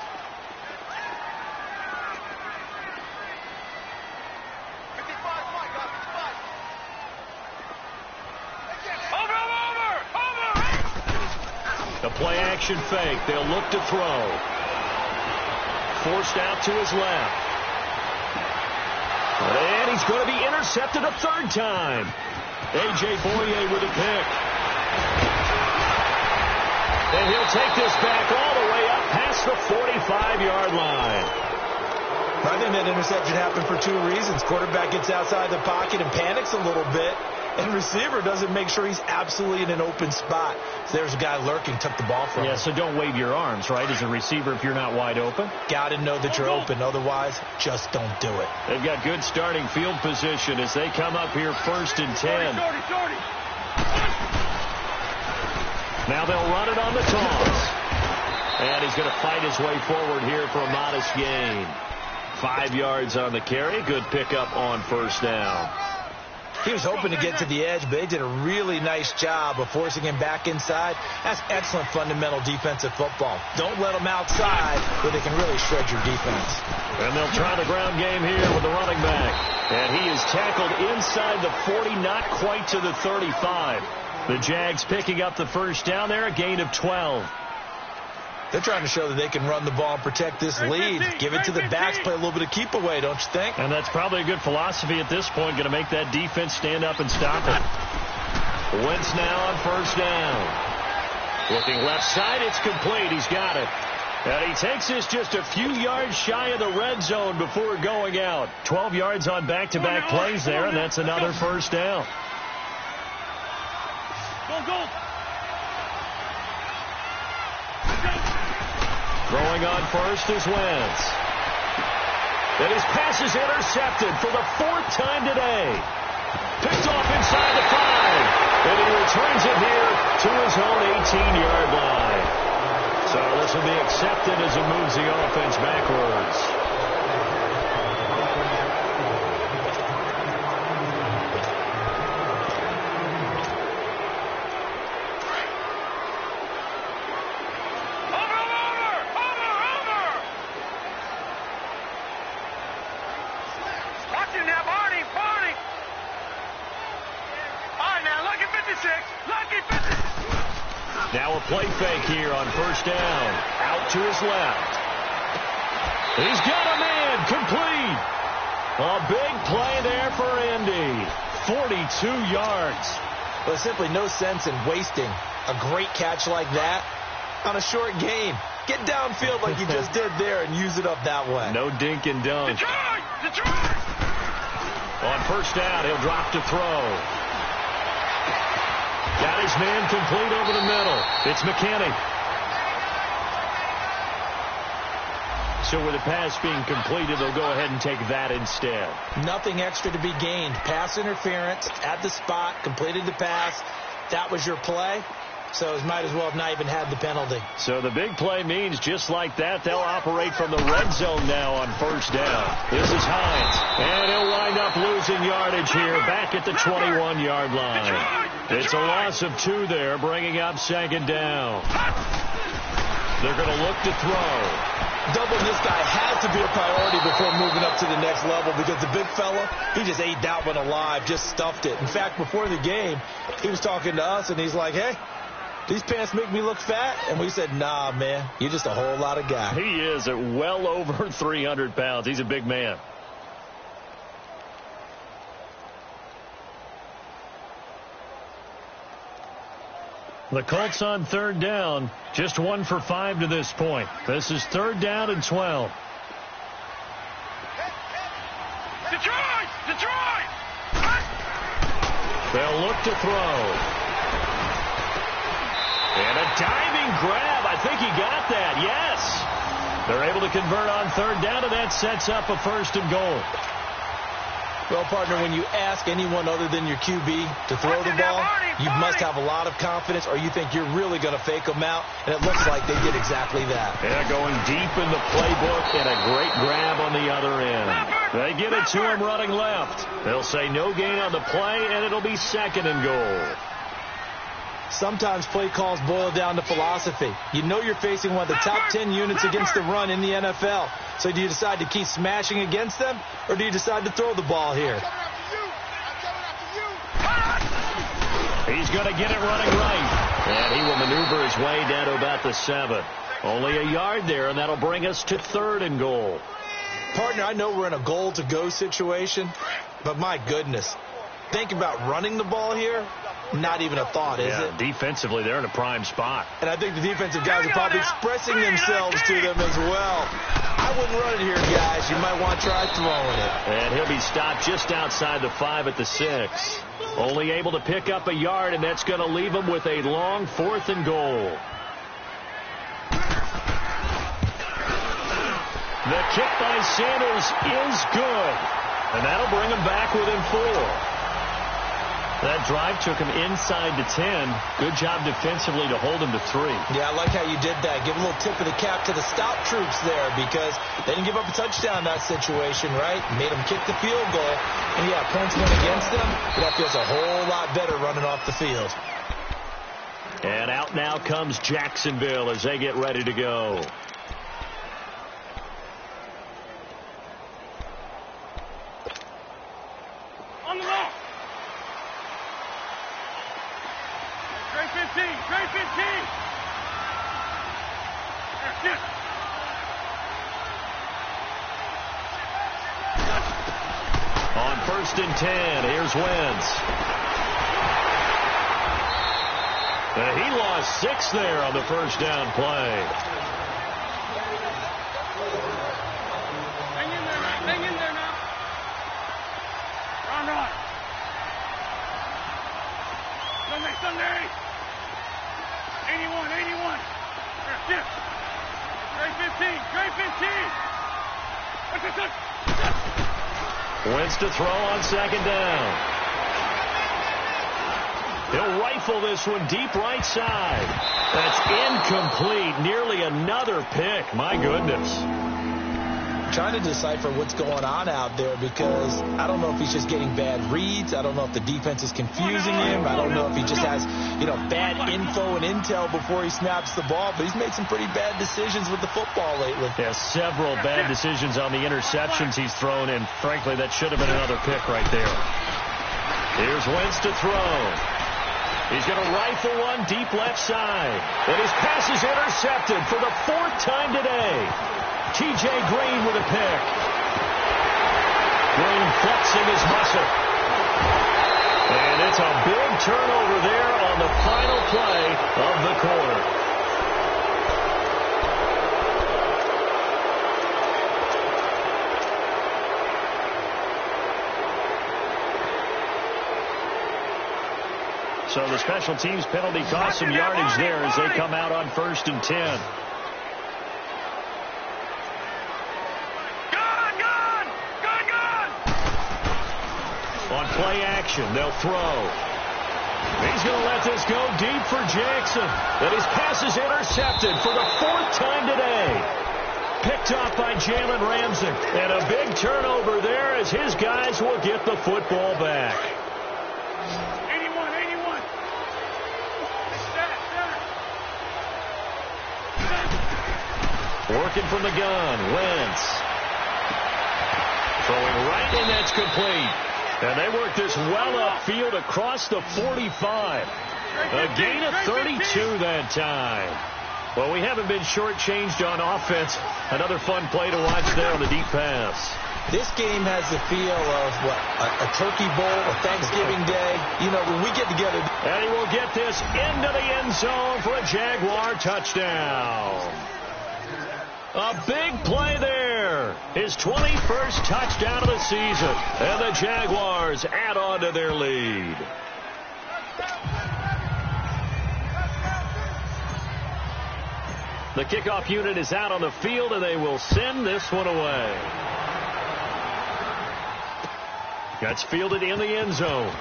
The play-action fake. They'll look to throw. Forced out to his left. And he's going to be intercepted a 3rd time. A.J. Boye with a pick. And he'll take this back all the way up past the 45-yard line. I think that interception happened for 2 reasons. Quarterback gets outside the pocket and panics a little bit. And receiver doesn't make sure he's absolutely in an open spot. So there's a guy lurking, took the ball from him. Yeah, so don't wave your arms, right, as a receiver if you're not wide open. Got to know that you're open. Otherwise, just don't do it. They've got good starting field position as they come up here 1st and 10. Now they'll run it on the toss. And he's going to fight his way forward here for a modest gain. 5 yards on the carry. Good pickup on 1st down. He was hoping to get to the edge, but they did a really nice job of forcing him back inside. That's excellent fundamental defensive football. Don't let them outside where they can really shred your defense. And they'll try the ground game here with the running back. And he is tackled inside the 40, not quite to the 35. The Jags picking up the 1st down there, a gain of 12. They're trying to show that they can run the ball and protect this lead. Give it to the backs, play a little bit of keep away, don't you think? And that's probably a good philosophy at this point, going to make that defense stand up and stop it. Wentz now on 1st down. Looking left side, it's complete. He's got it. And he takes this just a few yards shy of the red zone before going out. 12 yards on back-to-back plays there, and that's another 1st down. Go. Throwing on 1st is Wentz. And his pass is intercepted for the 4th time today. Picked off inside the 5. And he returns it here to his own 18-yard line. So this will be accepted as he moves the offense backwards. Now a play fake here on 1st down. Out to his left. He's got a man complete. A big play there for Indy. 42 yards. There's simply no sense in wasting a great catch like that on a short game. Get downfield like you just did there and use it up that way. No dink and dunk. Detroit! On first down, he'll drop to throw. Got his man complete over the middle. It's McKinney. So with the pass being completed, they'll go ahead and take that instead. Nothing extra to be gained. Pass interference at the spot, completed the pass. That was your play. So it might as well have not even had the penalty. So the big play means just like that, they'll operate from the red zone now on first down. This is Hines. And he'll wind up losing yardage here back at the 21-yard line. It's a loss of 2 there, bringing up second down. They're going to look to throw. Doubling this guy has to be a priority before moving up to the next level because the big fella, he just ate that one alive, just stuffed it. In fact, before the game, he was talking to us, and he's like, hey, these pants make me look fat? And we said, nah, man, you're just a whole lot of guy. He is at well over 300 pounds. He's a big man. The Colts on third down, just 1 for 5 to this point. This is third down and 12. Detroit! They'll look to throw. And a diving grab. I think he got that. Yes. They're able to convert on third down, and that sets up a first and goal. Well, partner, when you ask anyone other than your QB to throw the ball, you must have a lot of confidence, or you think you're really going to fake them out, and it looks like they did exactly that. Yeah, going deep in the playbook and a great grab on the other end. They get it to him running left. They'll say no gain on the play, and it'll be second and goal. Sometimes play calls boil down to philosophy. You know you're facing one of the top 10 units against the run in the NFL. So do you decide to keep smashing against them, or do you decide to throw the ball here? He's going to get it running right. And he will maneuver his way down to about the 7. Only a yard there, and that'll bring us to third and goal. Partner, I know we're in a goal-to-go situation, but my goodness. Think about running the ball here. Not even a thought, is it? Defensively, they're in a prime spot. And I think the defensive guys are probably expressing themselves to them as well. I wouldn't run it here, guys. You might want to try throwing it. And he'll be stopped just outside the 5 at the 6. Only able to pick up a yard, and that's going to leave him with a long 4th and goal. The kick by Sanders is good. And that'll bring him back within 4. That drive took him inside the 10. Good job defensively to hold him to 3. Yeah, I like how you did that. Give a little tip of the cap to the stop troops there because they didn't give up a touchdown in that situation, right? Made them kick the field goal. And, yeah, points went against them, but that feels a whole lot better running off the field. And out now comes Jacksonville as they get ready to go. On the ball. Trey 15. That's it. On first and 10, here's Wentz. He lost 6 there on the first down play. Hang in there now. Run. Sunday. 81. That's it. Trey 15. What's this? Wentz to throw on second down. He'll rifle this one deep right side. That's incomplete. Nearly another pick. My goodness. Trying to decipher what's going on out there because I don't know if he's just getting bad reads. I don't know if the defense is confusing him. I don't know if he just has, bad info and intel before he snaps the ball. But he's made some pretty bad decisions with the football lately. Yeah, several bad decisions on the interceptions he's thrown in. Frankly, that should have been another pick right there. Here's Wentz to throw. He's going to rifle one deep left side. And his pass is intercepted for the 4th time today. T.J. Green with a pick. Green flexing his muscle. And it's a big turnover there on the final play of the quarter. So the special teams penalty cost some yardage there as they come out on 1st and 10. On play action, they'll throw. He's going to let this go deep for Jackson. And his pass is intercepted for the 4th time today. Picked off by Jalen Ramsey. And a big turnover there as his guys will get the football back. 81. Working from the gun, Wentz. Throwing right, and that's complete. And they work this well upfield across the 45. A gain of 32 that time. Well, we haven't been shortchanged on offense. Another fun play to watch there on the deep pass. This game has the feel of, a turkey bowl, a Thanksgiving day. You know, when we get together. And he will get this into the end zone for a Jaguar touchdown. A big play there. His 21st touchdown of the season. And the Jaguars add on to their lead. The kickoff unit is out on the field, and they will send this one away. That's fielded in the end zone.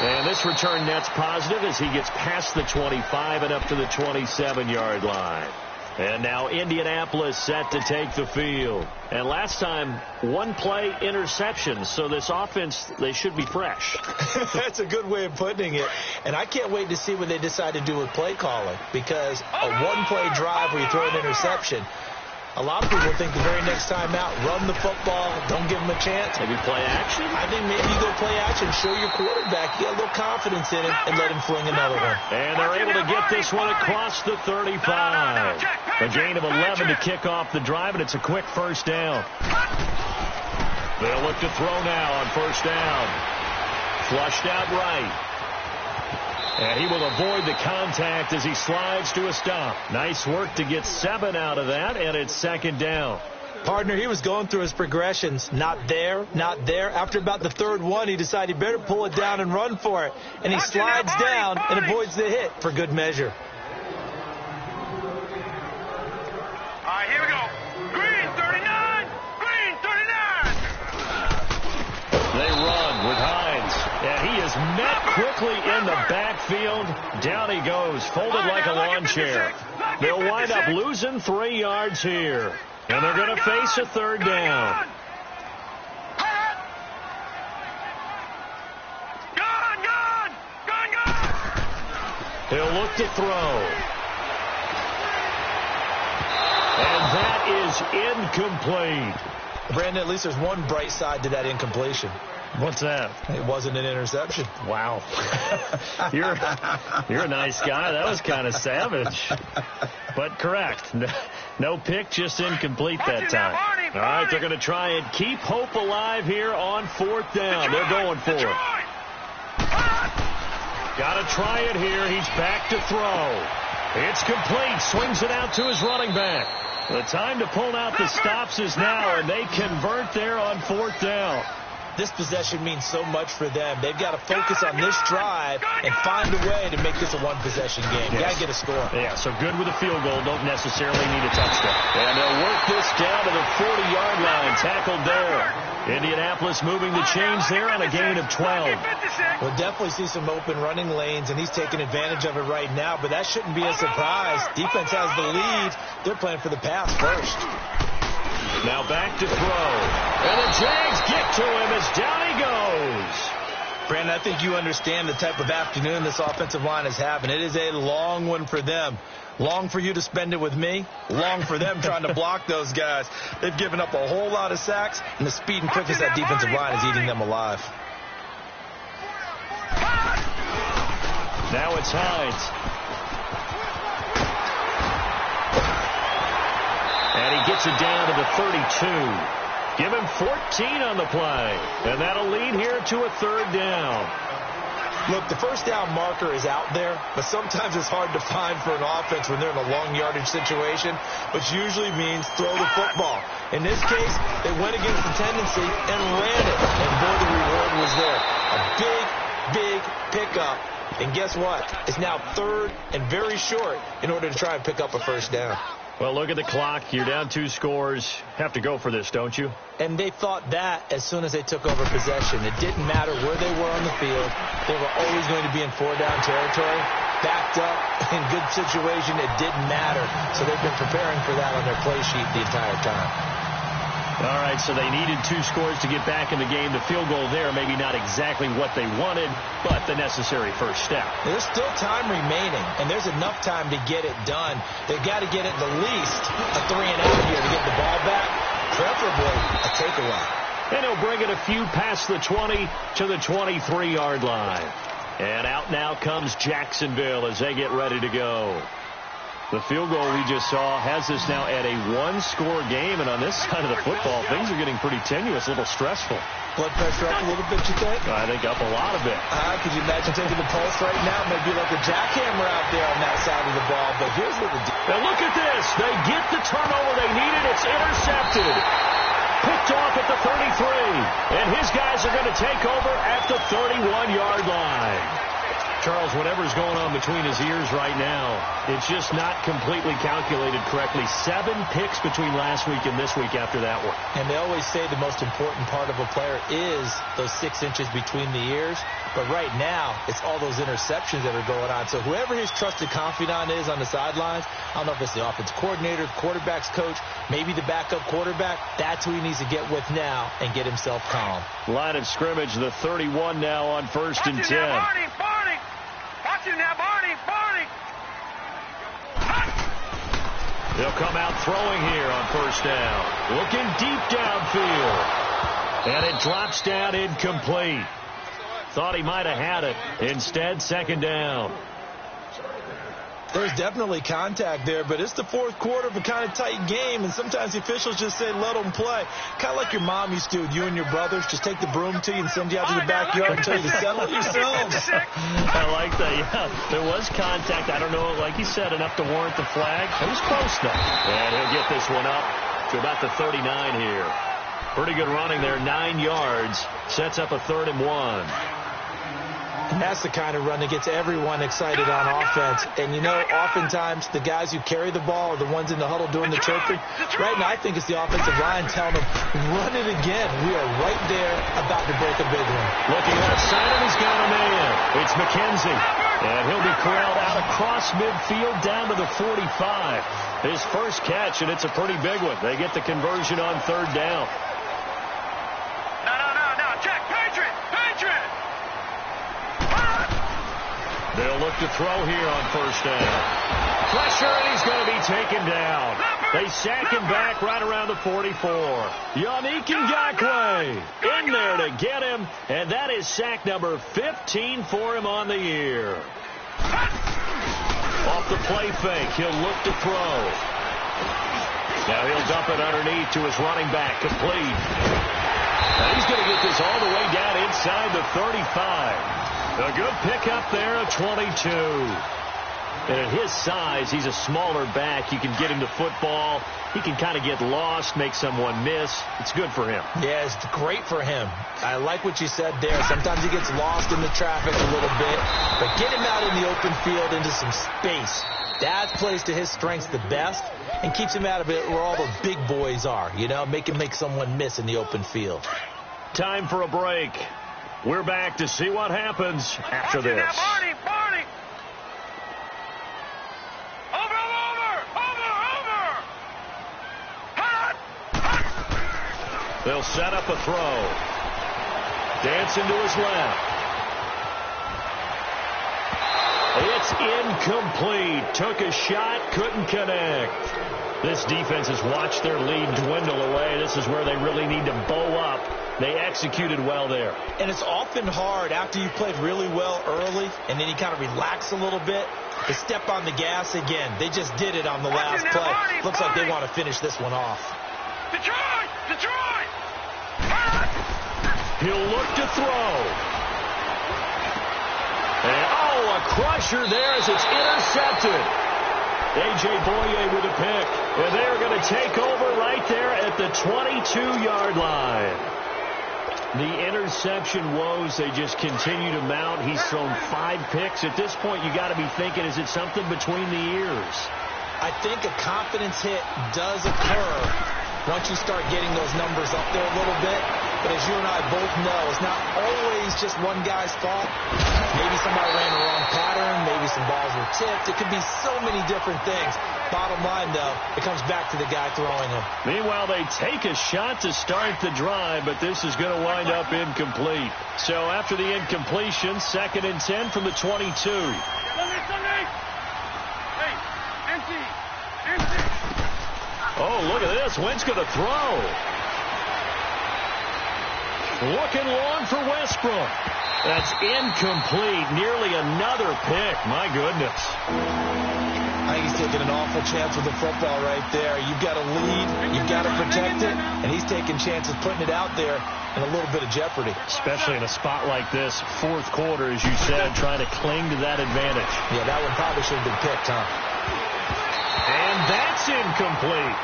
And this return net's positive as he gets past the 25 and up to the 27-yard line. And now Indianapolis set to take the field. And last time, one play interception. So this offense, they should be fresh. That's a good way of putting it. And I can't wait to see what they decide to do with play calling. Because a one-play drive where you throw an interception, a lot of people think the very next time out, run the football, don't give them a chance. Maybe play action? I think maybe you go play action, show your quarterback, get a little confidence in him, and let him fling another one. And they're able to get this one across the 35. A gain of 11 to kick off the drive, and it's a quick first down. They'll look to throw now on first down. Flushed out right. And he will avoid the contact as he slides to a stop. Nice work to get 7 out of that, and it's second down. Partner, he was going through his progressions. Not there, not there. After about the third one, he decided he better pull it down and run for it. And he slides down and avoids the hit for good measure. All right, here we go. Green 39. Green 39. They run with Hines. And he is met quickly in the backfield. Down he goes, folded like a lawn chair. They'll wind up losing 3 yards here. And they're going to face a third down. He'll look to throw. And that is incomplete. Brandon, at least there's one bright side to that incompletion. What's that? It wasn't an interception. Wow. You're a nice guy. That was kind of savage. But correct. No pick, just incomplete that time. All right, they're going to try and keep hope alive here on 4th down. They're going for it. Got to try it here. He's back to throw. It's complete. Swings it out to his running back. The time to pull out the stops is now, and they convert there on 4th down. This possession means so much for them. They've got to focus on this drive and find a way to make this a one-possession game. Yes. Got to get a score. Yeah, so good with a field goal. Don't necessarily need a touchdown. And they'll work this down to the 40-yard line. Tackled there. Indianapolis moving the chains there on a gain of 12. We'll definitely see some open running lanes, and he's taking advantage of it right now, but that shouldn't be a surprise. Defense has the lead. They're playing for the pass first. Now back to throw. And the Jags get to him as down he goes. Brandon, I think you understand the type of afternoon this offensive line is having. It is a long one for them. Long for you to spend it with me. Long for them trying to block those guys. They've given up a whole lot of sacks, and the speed and quickness of that defensive line is eating them alive. Now it's Hines. And he gets it down to the 32. Give him 14 on the play. And that'll lead here to a third down. Look, the first down marker is out there, but sometimes it's hard to find for an offense when they're in a long yardage situation, which usually means throw the football. In this case, they went against the tendency and ran it, and boy, the reward was there. A big pickup, and guess what? It's now 3rd and very short in order to try and pick up a first down. Well, look at the clock. You're down 2 scores. Have to go for this, don't you? And they thought that as soon as they took over possession. It didn't matter where they were on the field. They were always going to be in 4-down territory, backed up, in good situation. It didn't matter. So they've been preparing for that on their play sheet the entire time. All right, so they needed 2 scores to get back in the game. The field goal there, maybe not exactly what they wanted, but the necessary first step. There's still time remaining, and there's enough time to get it done. They've got to get it the least a 3-and-out here to get the ball back, preferably a takeaway. And he'll bring it a few past the 20 to the 23-yard line. And out now comes Jacksonville as they get ready to go. The field goal we just saw has us now at a 1-score game, and on this side of the football, things are getting pretty tenuous, a little stressful. Blood pressure up a little bit, you think? I think up a lot of it. Could you imagine taking the pulse right now? It might be like a jackhammer out there on that side of the ball, but here's what now look at this. They get the turnover they needed. It's intercepted. Picked off at the 33, and his guys are going to take over at the 31-yard line. Charles, whatever's going on between his ears right now, it's just not completely calculated correctly. 7 picks between last week and this week after that one. And they always say the most important part of a player is those 6 inches between the ears. But right now, it's all those interceptions that are going on. So whoever his trusted confidant is on the sidelines, I don't know if it's the offense coordinator, the quarterback's coach, maybe the backup quarterback, that's who he needs to get with now and get himself calm. Line of scrimmage, the 31 now on 1st and 10. Watch him now, Barney! They'll come out throwing here on 1st down. Looking deep downfield. And it drops down incomplete. Thought he might have had it. Instead, 2nd down. There's definitely contact there, but it's the 4th quarter of a kind of tight game, and sometimes the officials just say, let them play. Kind of like your mom used to do with you and your brothers. Just take the broom to you and send you out to the backyard and tell you to settle it yourselves. I like that, yeah. There was contact. I don't know, like you said, enough to warrant the flag. It was close, though. And he'll get this one up to about the 39 here. Pretty good running there, 9 yards. Sets up a 3rd and 1. And that's the kind of run that gets everyone excited on offense. And, you know, oftentimes the guys who carry the ball are the ones in the huddle doing the chirping. Right now, I think it's the offensive line telling them, run it again. We are right there about to break a big one. Looking left side, and he's got a man. It's McKenzie. And he'll be corralled out across midfield down to the 45. His first catch, and it's a pretty big one. They get the conversion on 3rd down. No. Check. Patriot. They'll look to throw here on 1st down. Pressure, and he's going to be taken down. They sack him back right around the 44. Yannick Ngakoue in there to get him, and that is sack number 15 for him on the year. Off the play fake, he'll look to throw. Now he'll dump it underneath to his running back, complete. And he's going to get this all the way down inside the 35. A good pickup there, a 22. And at his size, he's a smaller back. You can get him to football. He can kind of get lost, make someone miss. It's good for him. Yeah, it's great for him. I like what you said there. Sometimes he gets lost in the traffic a little bit. But get him out in the open field into some space. That plays to his strengths the best and keeps him out of it where all the big boys are. You know, make someone miss in the open field. Time for a break. We're back to see what happens after this. Barney! Over! Hot! They'll set up a throw. Dancing to his left. It's incomplete. Took a shot, couldn't connect. This defense has watched their lead dwindle away. This is where they really need to bow up. They executed well there. And it's often hard after you played really well early and then you kind of relax a little bit to step on the gas again. They just did it on the last play. Looks like they want to finish this one off. Detroit! He'll look to throw. And, oh, a crusher there as it's intercepted. A.J. Boye with a pick. And they're going to take over right there at the 22-yard line. The interception woes, they just continue to mount. He's thrown 5 picks. At this point, you got to be thinking, is it something between the ears? I think a confidence hit does occur once you start getting those numbers up there a little bit. But as you and I both know, it's not always just one guy's fault. Maybe somebody ran the wrong pattern. Maybe some balls were tipped. It could be so many different things. Bottom line, though, it comes back to the guy throwing them. Meanwhile, they take a shot to start the drive, but this is going to wind up incomplete. So after the incompletion, 2nd and 10 from the 22. Oh, look at this. Wentz going to throw. Looking long for Westbrook. That's incomplete. Nearly another pick. My goodness. I think he's taking an awful chance with the football right there. You've got to lead. You've got to protect it. And he's taking chances putting it out there in a little bit of jeopardy. Especially in a spot like this, 4th quarter, as you said, trying to cling to that advantage. Yeah, that one probably should have been picked, huh? And that's incomplete.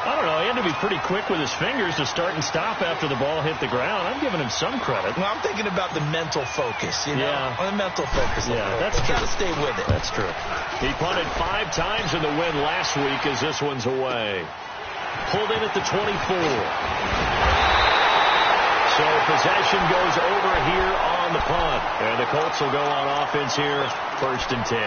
I don't know. He had to be pretty quick with his fingers to start and stop after the ball hit the ground. I'm giving him some credit. Well, I'm thinking about the mental focus, you know? Yeah. The mental focus. Yeah, that's true. Got to stay with it. That's true. He punted 5 times in the win last week as this one's away. Pulled in at the 24. So possession goes over here on the punt. And the Colts will go on offense here, 1st and 10.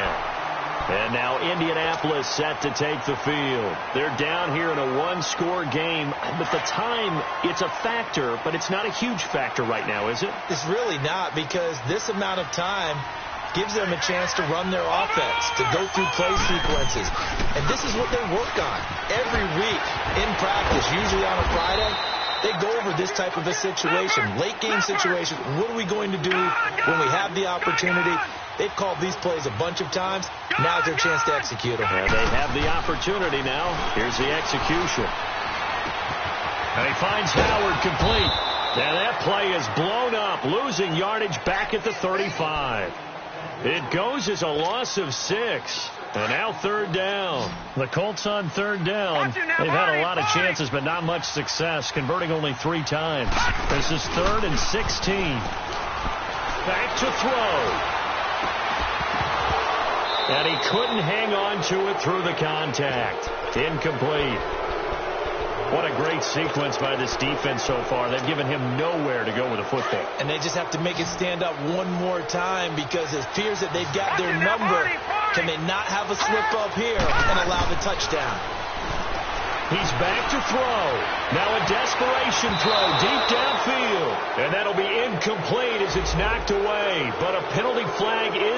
And now Indianapolis set to take the field. They're down here in a 1-score game. But the time, it's a factor, but it's not a huge factor right now, is it? It's really not, because this amount of time gives them a chance to run their offense, to go through play sequences. And this is what they work on every week in practice, usually on a Friday. They go over this type of a situation, late game situation. What are we going to do when we have the opportunity? They've called these plays a bunch of times. Now's their chance to execute them. And they have the opportunity now. Here's the execution. And he finds Howard complete. And that play is blown up, losing yardage back at the 35. It goes as a loss of 6. And now 3rd down. The Colts on 3rd down. They've had a lot of chances, but not much success, converting only 3 times. This is 3rd and 16. Back to throw. And he couldn't hang on to it through the contact. Incomplete. What a great sequence by this defense so far. They've given him nowhere to go with the football. And they just have to make it stand up one more time, because it appears that they've got their number. Can they not have a slip up here and allow the touchdown? He's back to throw. Now a desperation throw deep downfield. And that'll be incomplete as it's knocked away. But a penalty flag is.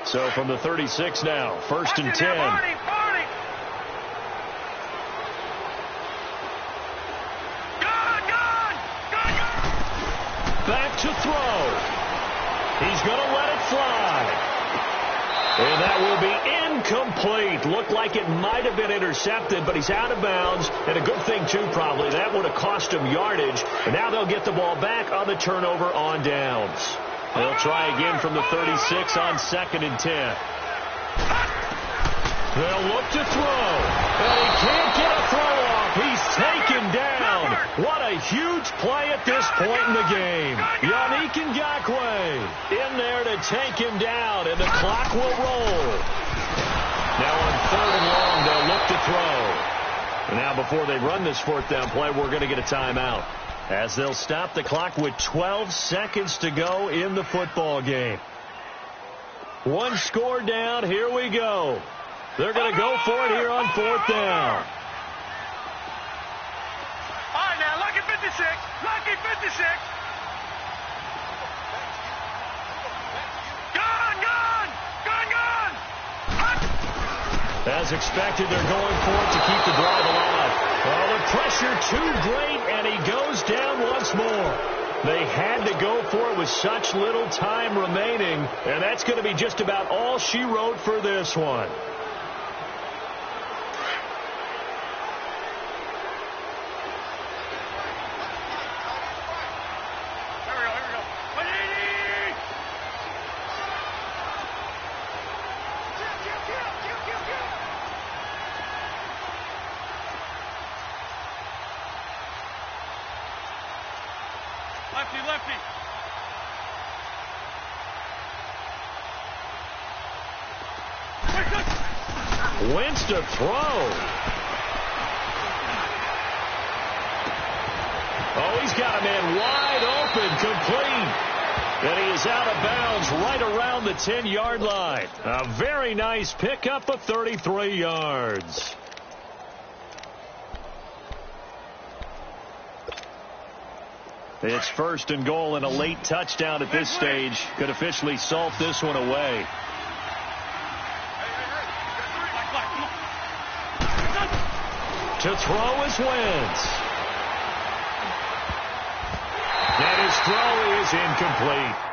So from the 36 now, 1st and 10. Back to throw. He's going to let it fly. And that will be incomplete. Looked like it might have been intercepted, but he's out of bounds. And a good thing, too, probably. That would have cost him yardage. And now they'll get the ball back on the turnover on downs. They'll try again from the 36 on 2nd and 10. They'll look to throw. And he can't get a throw off. He's taken down. What a huge play at this point in the game. Yannick Ngakoue in there to take him down, and the clock will roll. Now on 3rd and long, they'll look to throw. And now before they run this 4th down play, we're going to get a timeout, as they'll stop the clock with 12 seconds to go in the football game. 1 score down. Here we go. They're going to go for it here on 4th down. All right, now, lucky 56. Lucky 56. Gone. As expected, they're going for it to keep the drive alive. Well, the pressure too great, and he goes down once more. They had to go for it with such little time remaining, and that's going to be just about all she wrote for this one. Lefty, lefty. Wentz to throw. Oh, he's got a man wide open, complete. And he is out of bounds right around the 10-yard line. A very nice pickup of 33 yards. It's first and goal and a late touchdown at this stage. Could officially salt this one away. To throw is Wentz. And his throw is incomplete.